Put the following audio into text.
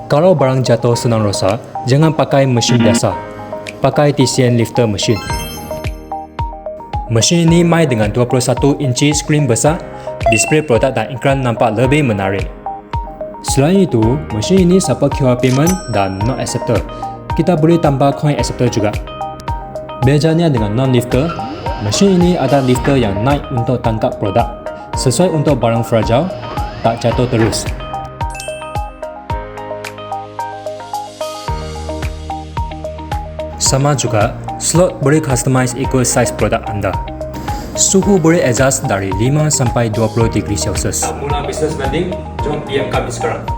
Kalau barang jatuh senang rosak, jangan pakai mesin biasa. Pakai TCN lifter mesin. Mesin ini main dengan 21 inci skrin besar, display produk dan iklan nampak lebih menarik. Selain itu, mesin ini support QR payment dan not acceptor. Kita boleh tambah coin acceptor juga. Bezanya dengan non-lifter, mesin ini ada lifter yang naik untuk tangkap produk, sesuai untuk barang fragile, tak jatuh terus. Sama juga, slot boleh customize ikut size produk anda. Suhu boleh adjust dari 5 sampai 20 degree Celsius. Nak mula bisnes vending, jom PM kami sekarang.